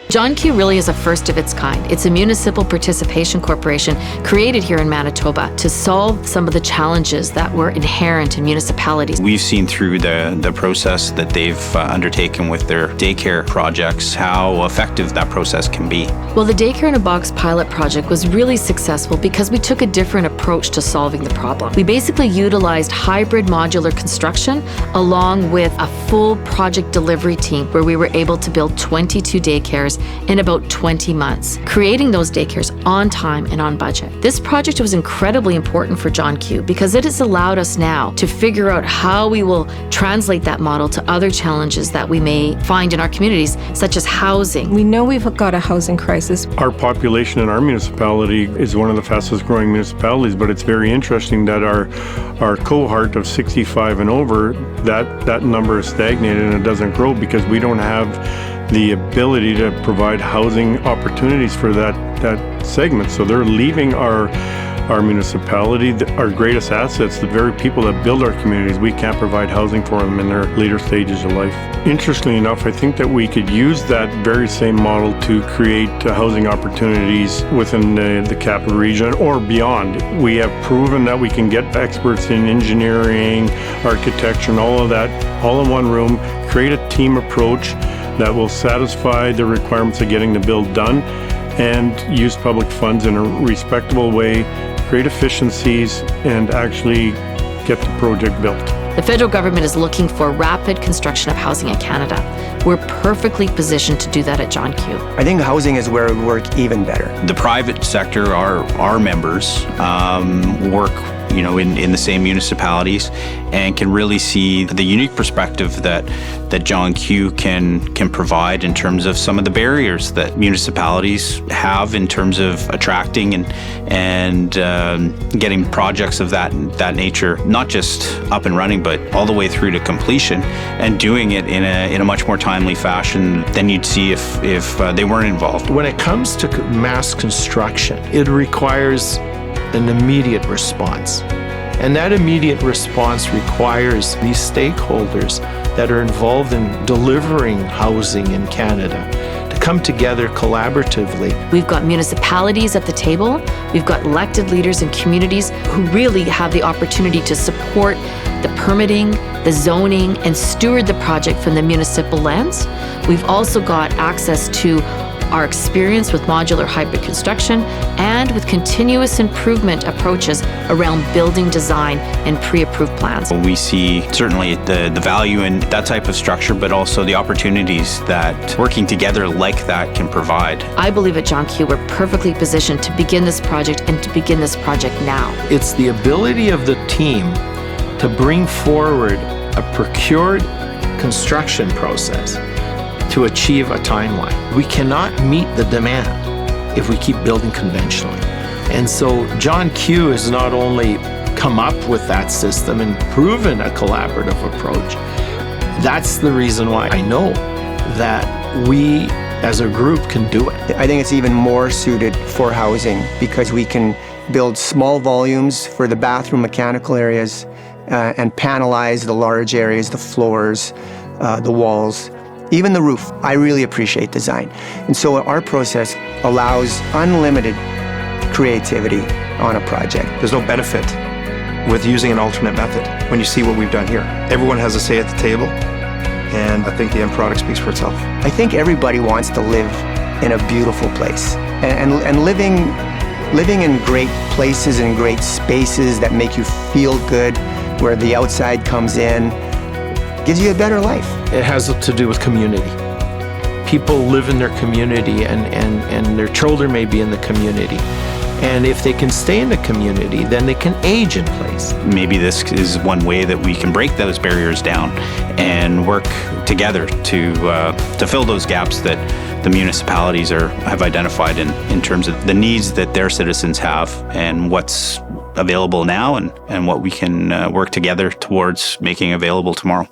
John Q really is a first of its kind. It's a municipal participation corporation created here in Manitoba to solve some of the challenges that were inherent in municipalities. We've seen through the process that they've undertaken with their daycare projects how effective that process can be. Well, the Daycare in a Box pilot project was really successful because we took a different approach to solving the problem. We basically utilized hybrid modular construction along with a full project delivery team where we were able to build 22 daycares in about 20 months, creating those daycares on time and on budget. This project was incredibly important for John Q because it has allowed us now to figure out how we will translate that model to other challenges that we may find in our communities, such as housing. We know we've got a housing crisis. Our population in our municipality is one of the fastest growing municipalities, but it's very interesting that our cohort of 65 and over, that number is stagnated and it doesn't grow because we don't have the ability to provide housing opportunities for that segment. So they're leaving our municipality, our greatest assets, the very people that build our communities. We can't provide housing for them in their later stages of life. Interestingly enough, I think that we could use that very same model to create housing opportunities within the capital region or beyond. We have proven that we can get experts in engineering, architecture, and all of that all in one room, create a team approach that will satisfy the requirements of getting the build done and use public funds in a respectable way, create efficiencies, and actually get the project built. The federal government is looking for rapid construction of housing in Canada. We're perfectly positioned to do that at John Q. I think housing is where it would work even better. The private sector, our members, work in the same municipalities and can really see the unique perspective that John Q can provide in terms of some of the barriers that municipalities have in terms of attracting and getting projects of that nature, not just up and running, but all the way through to completion, and doing it in a much more timely fashion than you'd see if they weren't involved. When it comes to mass construction, it requires an immediate response. And that immediate response requires these stakeholders that are involved in delivering housing in Canada to come together collaboratively. We've got municipalities at the table. We've got elected leaders in communities who really have the opportunity to support the permitting, the zoning, and steward the project from the municipal lens. We've also got access to our experience with modular hybrid construction and with continuous improvement approaches around building design and pre-approved plans. We see certainly the value in that type of structure, but also the opportunities that working together like that can provide. I believe at John Q we're perfectly positioned to begin this project and to begin this project now. It's the ability of the team to bring forward a procured construction process to achieve a timeline. We cannot meet the demand if we keep building conventionally. And so John Q has not only come up with that system and proven a collaborative approach, that's the reason why I know that we as a group can do it. I think it's even more suited for housing because we can build small volumes for the bathroom mechanical areas and panelize the large areas, the floors, the walls, even the roof. I really appreciate design. And so our process allows unlimited creativity on a project. There's no benefit with using an alternate method when you see what we've done here. Everyone has a say at the table, and I think the end product speaks for itself. I think everybody wants to live in a beautiful place. And living in great places and great spaces that make you feel good, where the outside comes in, gives you a better life. It has to do with community. People live in their community and their children may be in the community. And if they can stay in the community, then they can age in place. Maybe this is one way that we can break those barriers down and work together to fill those gaps that the municipalities have identified in terms of the needs that their citizens have and what's available now and what we can work together towards making available tomorrow.